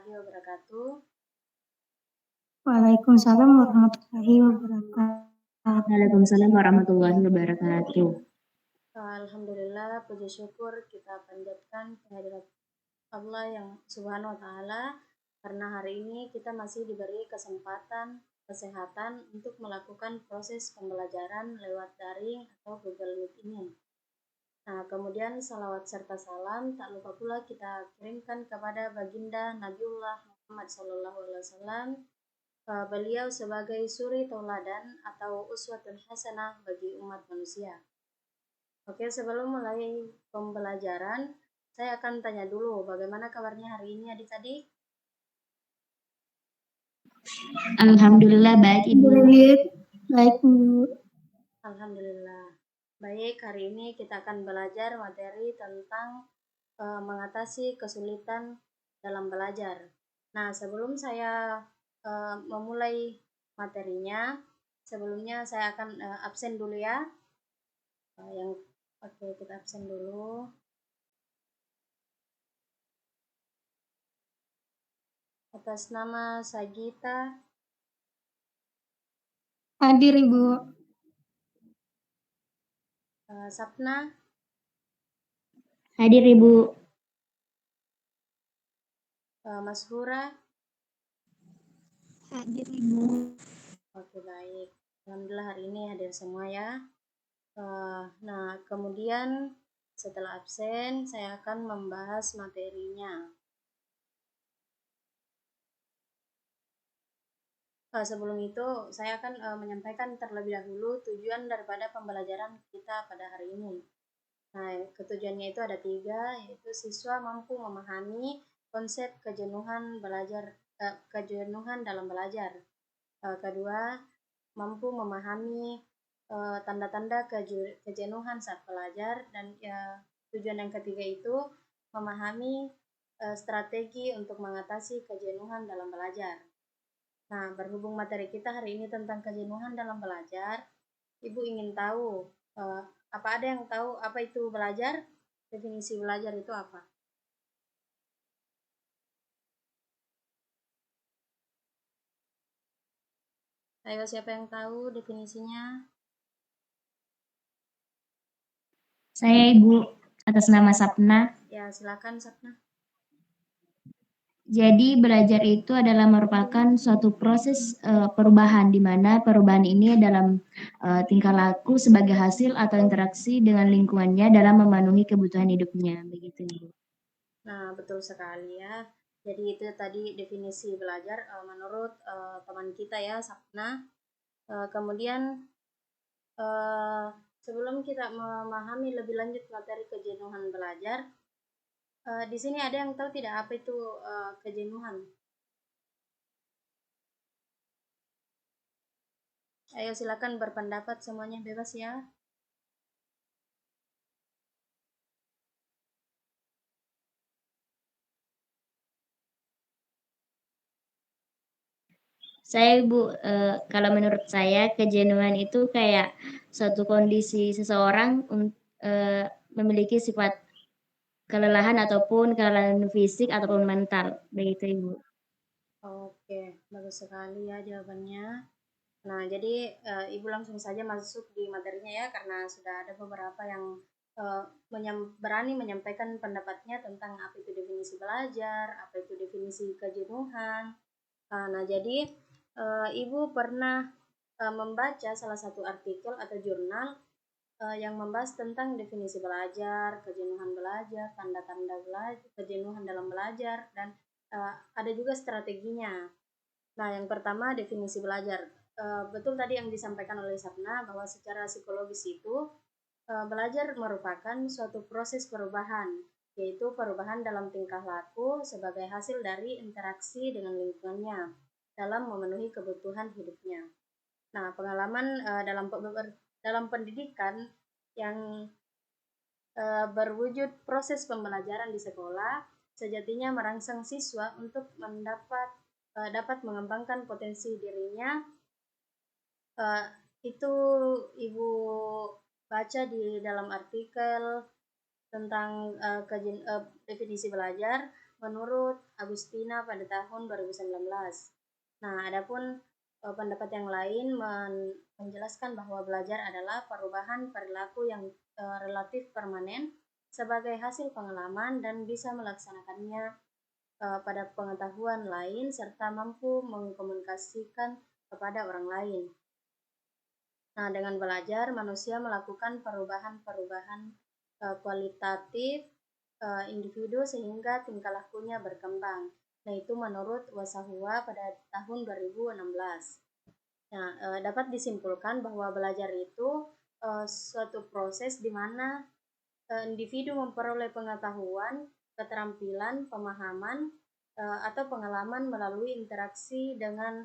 warahmatullahi wabarakatuh. Waalaikumsalam warahmatullahi wabarakatuh. Waalaikumsalam warahmatullahi wabarakatuh. Alhamdulillah, puji syukur kita panjatkan kehadirat Allah yang subhanahu wa ta'ala, karena hari ini kita masih diberi kesempatan kesehatan untuk melakukan proses pembelajaran lewat daring atau Google Meet ini. Nah, kemudian salawat serta salam tak lupa pula kita kirimkan kepada baginda Nabiullah Muhammad SAW. Beliau sebagai suri tauladan atau uswatun hasanah bagi umat manusia. Oke, sebelum mulai pembelajaran, saya akan tanya dulu bagaimana kabarnya hari ini adik-adik? Alhamdulillah baik Ibu. Baik, Bu. Alhamdulillah. Baik, hari ini kita akan belajar materi tentang mengatasi kesulitan dalam belajar. Nah, sebelum saya memulai materinya, sebelumnya saya akan absen dulu ya. Oke, kita absen dulu. Atas nama Sagita. Hadir, Ibu. Sapna. Hadir Ibu. Mas Hura. Hadir, Ibu. Oke, baik. Alhamdulillah hari ini hadir semua ya. Nah, kemudian setelah absen, saya akan membahas materinya. Sebelum itu, saya akan menyampaikan terlebih dahulu tujuan daripada pembelajaran kita pada hari ini. Nah, ketujuannya itu ada 3, yaitu siswa mampu memahami konsep kejenuhan dalam belajar. Kedua, mampu memahami tanda-tanda kejenuhan saat belajar, dan tujuan yang ketiga itu memahami strategi untuk mengatasi kejenuhan dalam belajar. Nah, berhubung materi kita hari ini tentang kejenuhan dalam belajar, Ibu ingin tahu, apa ada yang tahu apa itu belajar? Definisi belajar itu apa? Ayo, siapa yang tahu definisinya? Saya Ibu, atas nama Sapna. Ya, silakan Sapna. Jadi belajar itu adalah merupakan suatu proses perubahan, di mana perubahan ini dalam tingkah laku sebagai hasil atau interaksi dengan lingkungannya dalam memenuhi kebutuhan hidupnya, begitu Ibu. Nah, betul sekali ya. Jadi itu tadi definisi belajar menurut teman kita ya, Sapna. Kemudian sebelum kita memahami lebih lanjut materi kejenuhan belajar, di sini ada yang tahu tidak apa itu kejenuhan? Ayo silakan berpendapat, semuanya bebas ya. Saya Ibu, kalau menurut saya kejenuhan itu kayak suatu kondisi seseorang memiliki sifat kelelahan ataupun kelelahan fisik ataupun mental, begitu Ibu. Oke, bagus sekali ya jawabannya. Nah, jadi Ibu langsung saja masuk di materinya ya, karena sudah ada beberapa yang berani menyampaikan pendapatnya tentang apa itu definisi belajar, apa itu definisi kejenuhan. Nah, jadi Ibu pernah membaca salah satu artikel atau jurnal yang membahas tentang definisi belajar, kejenuhan belajar, tanda-tanda belajar, kejenuhan dalam belajar, dan ada juga strateginya. Nah, yang pertama definisi belajar. Betul tadi yang disampaikan oleh Sapna bahwa secara psikologis itu belajar merupakan suatu proses perubahan, yaitu perubahan dalam tingkah laku sebagai hasil dari interaksi dengan lingkungannya dalam memenuhi kebutuhan hidupnya. Nah, pengalaman dalam pendidikan yang berwujud proses pembelajaran di sekolah sejatinya merangsang siswa untuk dapat mengembangkan potensi dirinya. Itu Ibu baca di dalam artikel tentang definisi belajar, menurut Agustina pada tahun 2019. Nah, adapun pendapat yang lain menjelaskan bahwa belajar adalah perubahan perilaku yang relatif permanen sebagai hasil pengalaman dan bisa melaksanakannya pada pengetahuan lain serta mampu mengkomunikasikan kepada orang lain. Nah, dengan belajar manusia melakukan perubahan-perubahan kualitatif individu sehingga tingkah lakunya berkembang. Nah, itu menurut Wasahua pada tahun 2016. Nah, dapat disimpulkan bahwa belajar itu suatu proses di mana individu memperoleh pengetahuan, keterampilan, pemahaman, atau pengalaman melalui interaksi dengan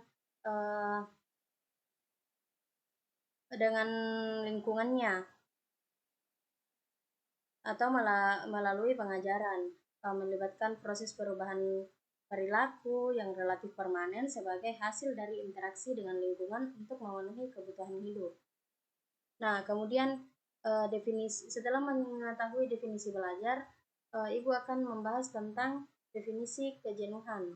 lingkungannya atau melalui pengajaran, melibatkan proses perubahan perilaku yang relatif permanen sebagai hasil dari interaksi dengan lingkungan untuk memenuhi kebutuhan hidup. Nah, kemudian setelah mengetahui definisi belajar, Ibu akan membahas tentang definisi kejenuhan.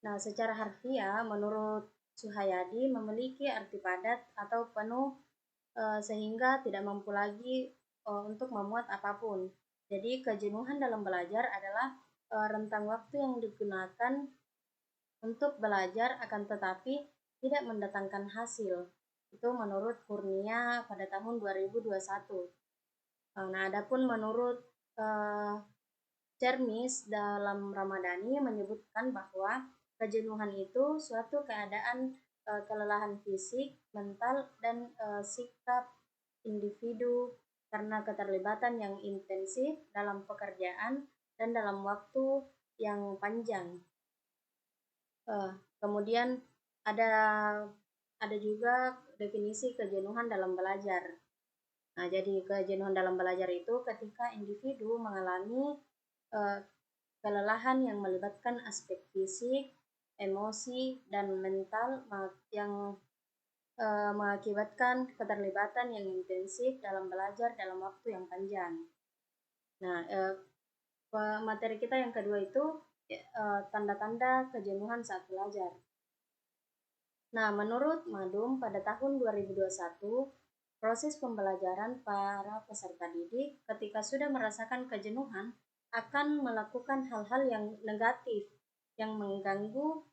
Nah, secara harfiah, menurut Suhayadi memiliki arti padat atau penuh sehingga tidak mampu lagi untuk memuat apapun. Jadi kejenuhan dalam belajar adalah rentang waktu yang digunakan untuk belajar akan tetapi tidak mendatangkan hasil. Itu menurut Kurnia pada tahun 2021. Nah, adapun menurut Cermis dalam Ramadhani menyebutkan bahwa kejenuhan itu suatu keadaan kelelahan fisik, mental, dan sikap individu karena keterlibatan yang intensif dalam pekerjaan dan dalam waktu yang panjang. Kemudian ada juga definisi kejenuhan dalam belajar. Nah, jadi kejenuhan dalam belajar itu ketika individu mengalami kelelahan yang melibatkan aspek fisik, emosi, dan mental yang mengakibatkan keterlibatan yang intensif dalam belajar dalam waktu yang panjang. Nah, materi kita yang kedua itu tanda-tanda kejenuhan saat belajar. Nah, menurut Madum pada tahun 2021, proses pembelajaran para peserta didik ketika sudah merasakan kejenuhan akan melakukan hal-hal yang negatif yang mengganggu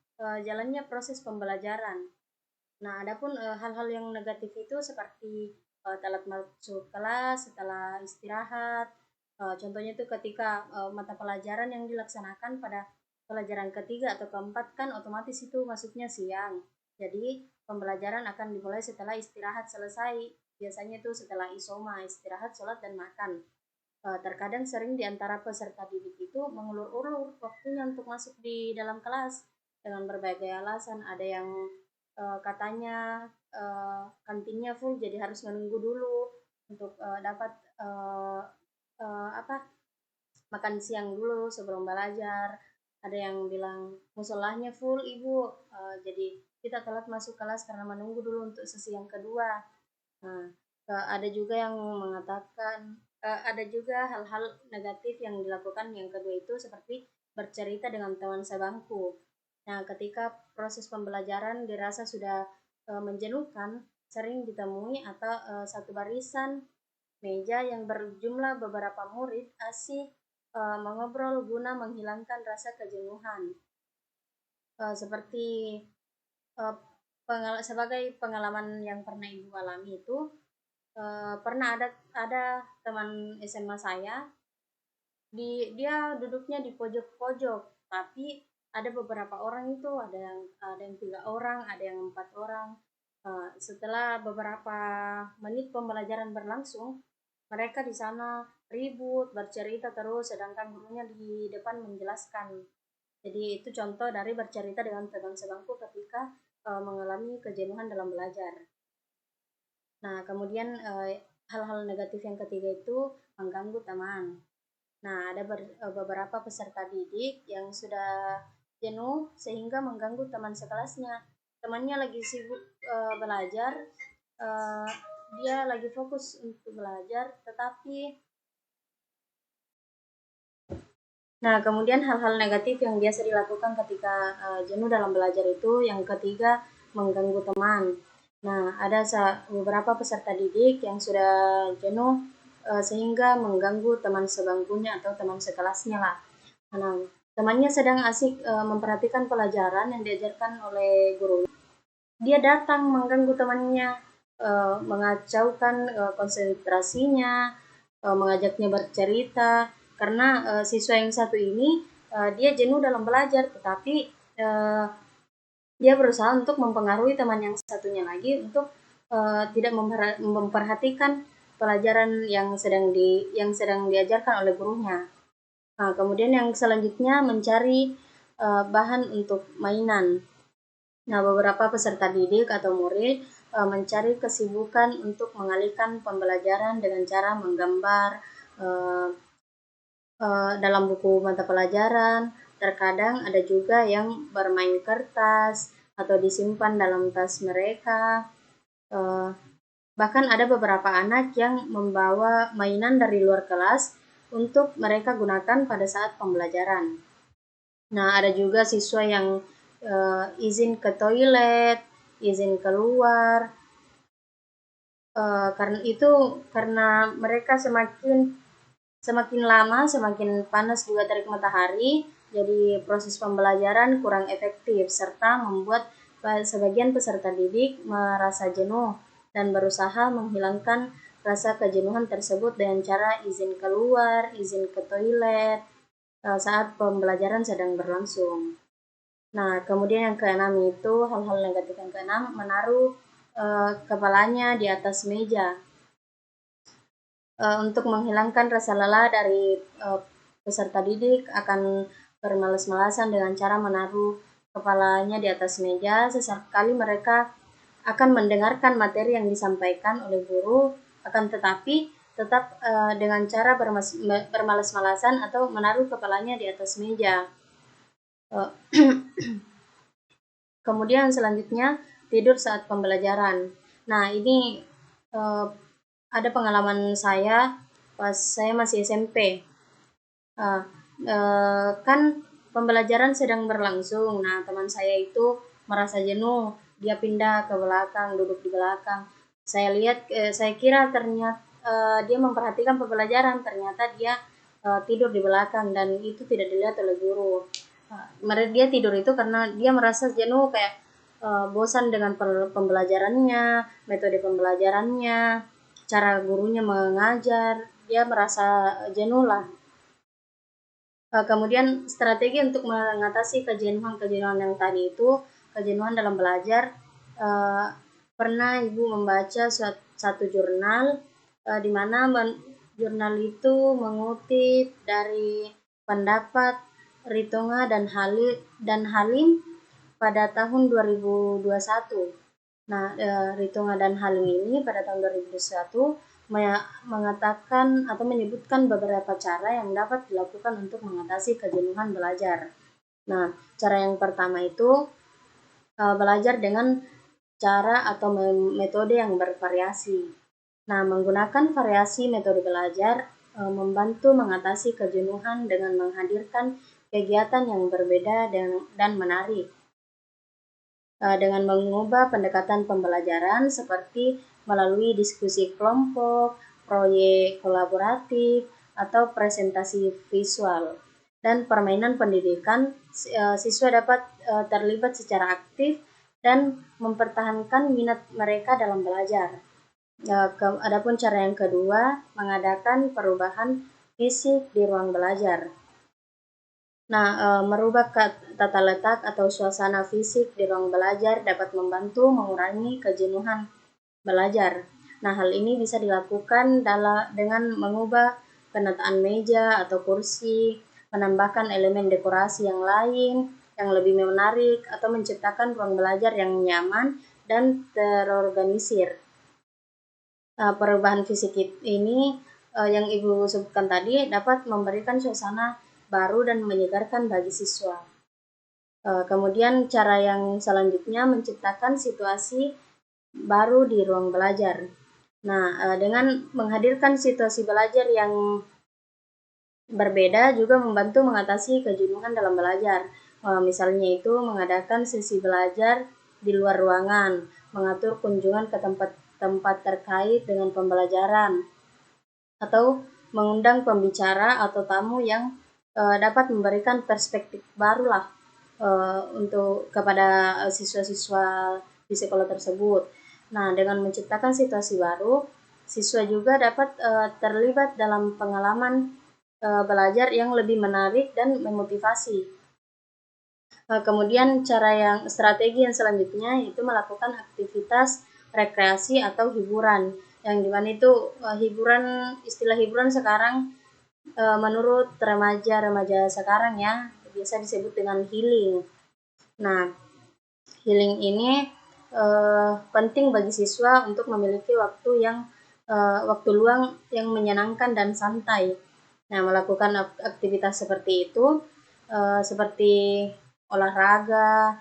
jalannya proses pembelajaran. Nah, adapun hal-hal yang negatif itu seperti telat masuk kelas setelah istirahat. Contohnya itu ketika mata pelajaran yang dilaksanakan pada pelajaran ketiga atau keempat kan otomatis itu masuknya siang. Jadi pembelajaran akan dimulai setelah istirahat selesai. Biasanya itu setelah isoma, istirahat, sholat, dan makan. Terkadang sering di antara peserta didik itu mengulur-ulur waktunya untuk masuk di dalam kelas dengan berbagai alasan. Ada yang katanya kantinnya full jadi harus menunggu dulu untuk dapat makan siang dulu sebelum belajar. Ada yang bilang musolahnya full ibu, jadi kita telat masuk kelas karena menunggu dulu untuk sesi yang kedua. Nah, ada juga yang mengatakan ada juga hal-hal negatif yang dilakukan yang kedua itu seperti bercerita dengan teman sebangku. Nah, ketika proses pembelajaran dirasa sudah menjenuhkan, sering ditemui atau satu barisan meja yang berjumlah beberapa murid asyik mengobrol guna menghilangkan rasa kejenuhan. Seperti sebagai pengalaman yang pernah Ibu alami itu, pernah ada teman SMA saya, dia duduknya di pojok-pojok, tapi ada beberapa orang itu, ada yang 3 orang, ada yang 4 orang. Setelah beberapa menit pembelajaran berlangsung, mereka di sana ribut, bercerita terus, sedangkan gurunya di depan menjelaskan. Jadi itu contoh dari bercerita dengan teman sebangku ketika mengalami kejenuhan dalam belajar. Nah, kemudian hal-hal negatif yang ketiga itu mengganggu teman. Nah, ada beberapa peserta didik yang sudah jenuh sehingga mengganggu teman sekelasnya. Temannya lagi sibuk belajar, dia lagi fokus untuk belajar, tetapi Nah, kemudian hal-hal negatif yang biasa dilakukan ketika jenuh dalam belajar itu, yang ketiga, mengganggu teman. Nah, ada beberapa peserta didik yang sudah jenuh sehingga mengganggu teman sebangkunya atau teman sekelasnya lah. Nah, temannya sedang asik memperhatikan pelajaran yang diajarkan oleh guru. Dia datang mengganggu temannya, mengacaukan konsentrasinya, mengajaknya bercerita, karena siswa yang satu ini dia jenuh dalam belajar, tetapi dia berusaha untuk mempengaruhi teman yang satunya lagi untuk tidak memperhatikan pelajaran yang sedang diajarkan oleh gurunya. Nah, kemudian yang selanjutnya mencari bahan untuk mainan. Nah, beberapa peserta didik atau murid mencari kesibukan untuk mengalihkan pembelajaran dengan cara menggambar dalam buku mata pelajaran. Terkadang ada juga yang bermain kertas atau disimpan dalam tas mereka. Bahkan ada beberapa anak yang membawa mainan dari luar kelas untuk mereka gunakan pada saat pembelajaran. Nah, ada juga siswa yang izin ke toilet, izin keluar, karena mereka semakin lama semakin panas juga terik matahari, jadi proses pembelajaran kurang efektif serta membuat sebagian peserta didik merasa jenuh dan berusaha menghilangkan rasa kejenuhan tersebut dengan cara izin keluar, izin ke toilet saat pembelajaran sedang berlangsung. Nah, kemudian yang keenam itu hal-hal negatif yang keenam, menaruh kepalanya di atas meja. Untuk menghilangkan rasa lelah dari peserta didik akan bermalas-malasan dengan cara menaruh kepalanya di atas meja. Sesekali mereka akan mendengarkan materi yang disampaikan oleh guru, akan tetapi tetap dengan cara bermalas-malasan atau menaruh kepalanya di atas meja. Kemudian selanjutnya tidur saat pembelajaran. Nah, ini ada pengalaman saya pas saya masih SMP. Kan pembelajaran sedang berlangsung. Nah, teman saya itu merasa jenuh, dia pindah ke belakang, duduk di belakang. Saya kira ternyata dia memperhatikan pembelajaran, ternyata dia tidur di belakang dan itu tidak dilihat oleh guru. Dia tidur itu karena dia merasa jenuh, kayak bosan dengan pembelajarannya, metode pembelajarannya, cara gurunya mengajar, dia merasa jenuh lah. Kemudian strategi untuk mengatasi kejenuhan yang tadi itu, kejenuhan dalam belajar, pernah Ibu membaca satu jurnal di mana jurnal itu mengutip dari pendapat Ritonga dan Halim pada tahun 2021. Nah, Ritonga dan Halim ini pada tahun 2021 mengatakan atau menyebutkan beberapa cara yang dapat dilakukan untuk mengatasi kejenuhan belajar. Nah, cara yang pertama itu belajar dengan cara atau metode yang bervariasi. Nah, menggunakan variasi metode belajar membantu mengatasi kejenuhan dengan menghadirkan kegiatan yang berbeda dan menarik. Dengan mengubah pendekatan pembelajaran seperti melalui diskusi kelompok, proyek kolaboratif, atau presentasi visual. Dan permainan pendidikan, siswa dapat terlibat secara aktif dan mempertahankan minat mereka dalam belajar. Adapun cara yang kedua, mengadakan perubahan fisik di ruang belajar. Nah, merubah tata letak atau suasana fisik di ruang belajar dapat membantu mengurangi kejenuhan belajar. Nah, hal ini bisa dilakukan dengan mengubah penataan meja atau kursi, menambahkan elemen dekorasi yang lain, yang lebih menarik, atau menciptakan ruang belajar yang nyaman dan terorganisir. Perubahan fisik ini yang Ibu sebutkan tadi dapat memberikan suasana baru dan menyegarkan bagi siswa. Kemudian cara yang selanjutnya menciptakan situasi baru di ruang belajar. Nah, dengan menghadirkan situasi belajar yang berbeda juga membantu mengatasi kejenuhan dalam belajar. Misalnya itu mengadakan sesi belajar di luar ruangan, mengatur kunjungan ke tempat-tempat terkait dengan pembelajaran, atau mengundang pembicara atau tamu yang dapat memberikan perspektif baru lah kepada siswa-siswa di sekolah tersebut. Nah, dengan menciptakan situasi baru, siswa juga dapat terlibat dalam pengalaman belajar yang lebih menarik dan memotivasi. Kemudian strategi yang selanjutnya itu melakukan aktivitas rekreasi atau hiburan, yang dimana itu istilah hiburan sekarang menurut remaja-remaja sekarang ya biasa disebut dengan healing. Nah, healing ini penting bagi siswa untuk memiliki waktu luang yang menyenangkan dan santai. Nah, melakukan aktivitas seperti itu seperti olahraga,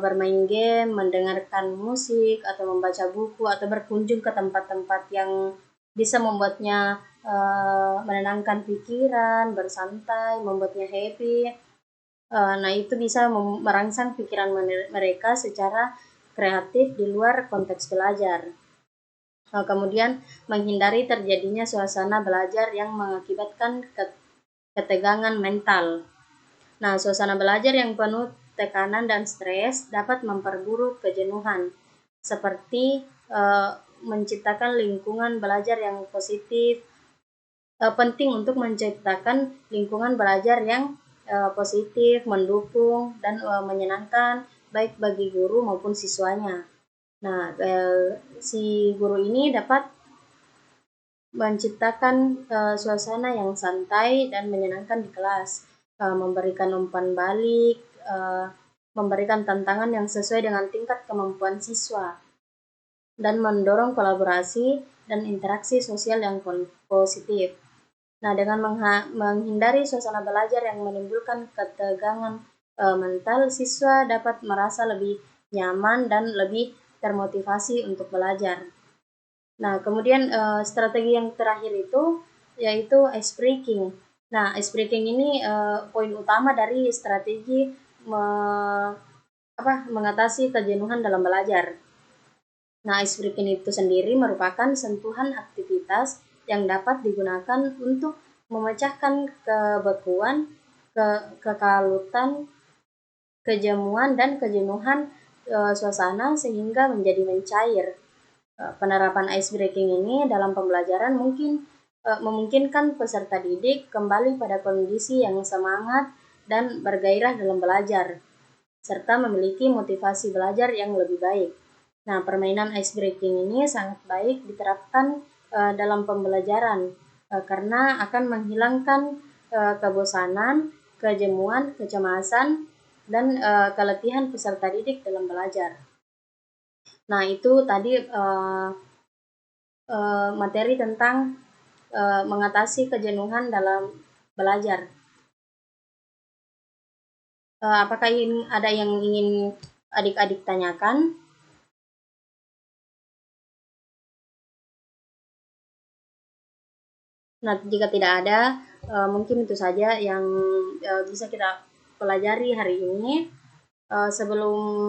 bermain game, mendengarkan musik, atau membaca buku, atau berkunjung ke tempat-tempat yang bisa membuatnya menenangkan pikiran, bersantai, membuatnya happy. Nah, itu bisa merangsang pikiran mereka secara kreatif di luar konteks belajar. Kemudian menghindari terjadinya suasana belajar yang mengakibatkan ketegangan mental. Nah, suasana belajar yang penuh tekanan dan stres dapat memperburuk kejenuhan, seperti menciptakan lingkungan belajar yang positif. Penting untuk menciptakan lingkungan belajar yang positif, mendukung, dan menyenangkan, baik bagi guru maupun siswanya. Nah, si guru ini dapat menciptakan suasana yang santai dan menyenangkan di kelas, memberikan umpan balik, memberikan tantangan yang sesuai dengan tingkat kemampuan siswa, dan mendorong kolaborasi dan interaksi sosial yang positif. Nah, dengan menghindari suasana belajar yang menimbulkan ketegangan mental, siswa dapat merasa lebih nyaman dan lebih termotivasi untuk belajar. Nah, kemudian strategi yang terakhir itu yaitu ice breaking. Nah, ice breaking ini poin utama dari strategi mengatasi kejenuhan dalam belajar. Nah, ice breaking itu sendiri merupakan sentuhan aktivitas yang dapat digunakan untuk memecahkan kebekuan, kekalutan, kejemuan, dan kejenuhan suasana sehingga menjadi mencair. Penerapan ice breaking ini dalam pembelajaran memungkinkan peserta didik kembali pada kondisi yang semangat dan bergairah dalam belajar, serta memiliki motivasi belajar yang lebih baik. Nah, permainan ice breaking ini sangat baik diterapkan dalam pembelajaran karena akan menghilangkan kebosanan, kejemuan, kecemasan, dan keletihan peserta didik dalam belajar. Nah, itu tadi materi tentang mengatasi kejenuhan dalam belajar. Apakah ada yang ingin adik-adik tanyakan? Nah, jika tidak ada, mungkin itu saja yang bisa kita pelajari hari ini. Sebelum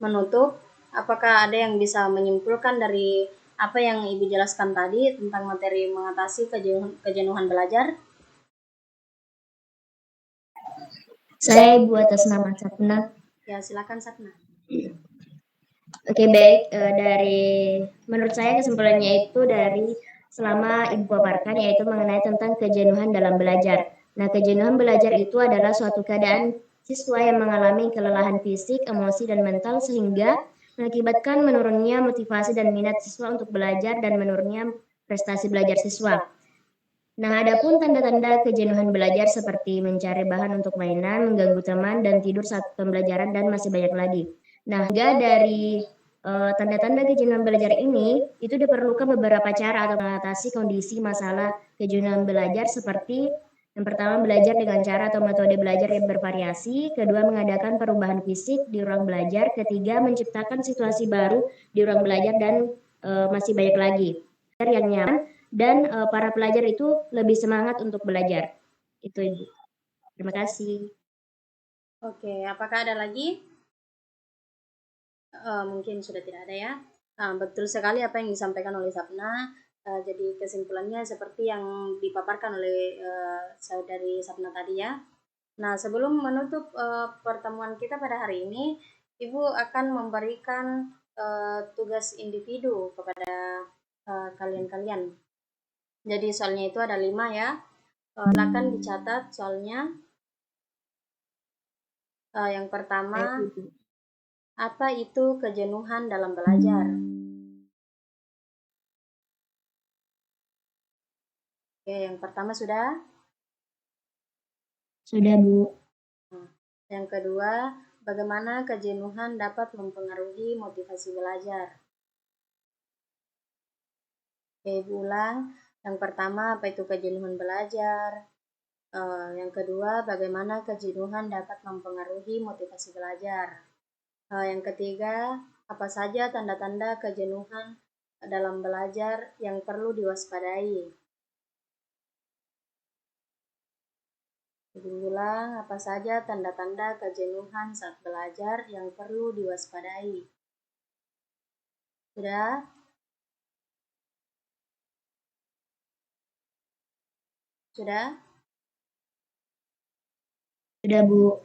menutup, apakah ada yang bisa menyimpulkan dari apa yang Ibu jelaskan tadi tentang materi mengatasi kejenuhan belajar? Saya Ibu atas nama Sapna. Ya, silakan Sapna. Oke, baik. Menurut saya kesimpulannya itu dari selama Ibu paparkan, yaitu mengenai tentang kejenuhan dalam belajar. Nah, kejenuhan belajar itu adalah suatu keadaan siswa yang mengalami kelelahan fisik, emosi, dan mental sehingga mengakibatkan menurunnya motivasi dan minat siswa untuk belajar dan menurunnya prestasi belajar siswa. Nah, adapun tanda-tanda kejenuhan belajar seperti mencari bahan untuk mainan, mengganggu teman, dan tidur saat pembelajaran, dan masih banyak lagi. Nah, hingga dari tanda-tanda kejenuhan belajar ini, itu diperlukan beberapa cara atau mengatasi kondisi masalah kejenuhan belajar seperti yang pertama, belajar dengan cara atau metode belajar yang bervariasi. Kedua, mengadakan perubahan fisik di ruang belajar. Ketiga, menciptakan situasi baru di ruang belajar, dan masih banyak lagi. Yang nyaman dan para pelajar itu lebih semangat untuk belajar. Itu Ibu. Terima kasih. Oke, apakah ada lagi? Mungkin sudah tidak ada ya. Betul sekali apa yang disampaikan oleh Sapna. Jadi kesimpulannya seperti yang dipaparkan oleh saudari Sapna tadi ya. Nah, sebelum menutup pertemuan kita pada hari ini, Ibu akan memberikan tugas individu kepada kalian-kalian. Jadi soalnya itu ada 5 ya. Silakan dicatat soalnya. Yang pertama, apa itu kejenuhan dalam belajar? Oke, yang pertama sudah? Sudah, Bu. Yang kedua, bagaimana kejenuhan dapat mempengaruhi motivasi belajar? Oke, Ibu ulang. Yang pertama, apa itu kejenuhan belajar? Yang kedua, bagaimana kejenuhan dapat mempengaruhi motivasi belajar? Yang ketiga, apa saja tanda-tanda kejenuhan dalam belajar yang perlu diwaspadai? Diulang, apa saja tanda-tanda kejenuhan saat belajar yang perlu diwaspadai? Sudah? Sudah? Sudah, Bu.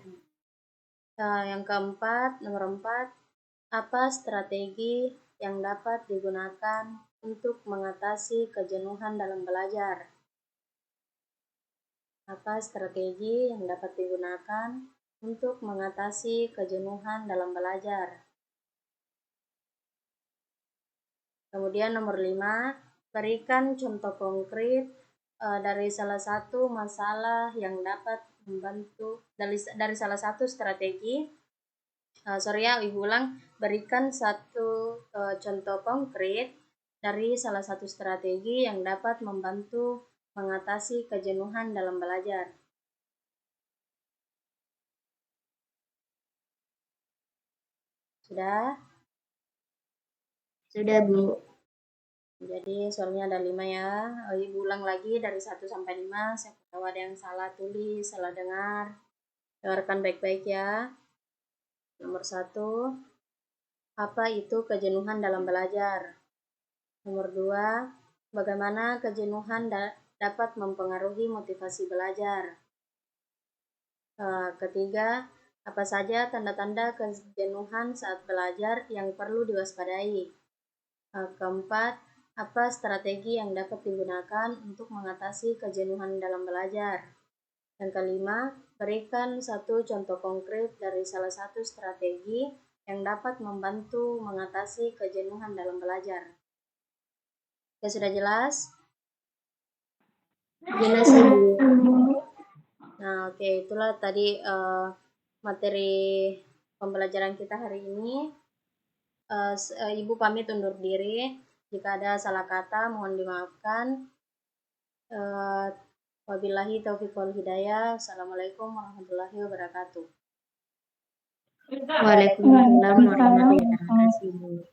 Yang keempat, nomor 4, apa strategi yang dapat digunakan untuk mengatasi kejenuhan dalam belajar? Apa strategi yang dapat digunakan untuk mengatasi kejenuhan dalam belajar? Kemudian nomor 5, berikan contoh konkret dari salah satu masalah yang dapat membantu dari salah satu strategi. Sorry ya, Ibu ulang. Berikan satu contoh konkret dari salah satu strategi yang dapat membantu mengatasi kejenuhan dalam belajar. Sudah? Sudah, Bu. Jadi soalnya ada 5 ya. Ibu ulang lagi dari 1 sampai 5. Saya tahu ada yang salah tulis, salah dengar. Dengarkan baik-baik ya. Nomor 1, apa itu kejenuhan dalam belajar? Nomor 2, bagaimana kejenuhan dapat mempengaruhi motivasi belajar? Ketiga, apa saja tanda-tanda kejenuhan saat belajar yang perlu diwaspadai? Keempat, apa strategi yang dapat digunakan untuk mengatasi kejenuhan dalam belajar? Yang kelima, berikan satu contoh konkret dari salah satu strategi yang dapat membantu mengatasi kejenuhan dalam belajar. Ya, sudah jelas? Jelas, Ibu. Nah, oke, itulah tadi materi pembelajaran kita hari ini. Ibu pamit undur diri. Jika ada salah kata, mohon dimaafkan. Wabillahi taufiq wal hidayah. Assalamualaikum warahmatullahi wabarakatuh. Waalaikumsalam warahmatullahi wabarakatuh.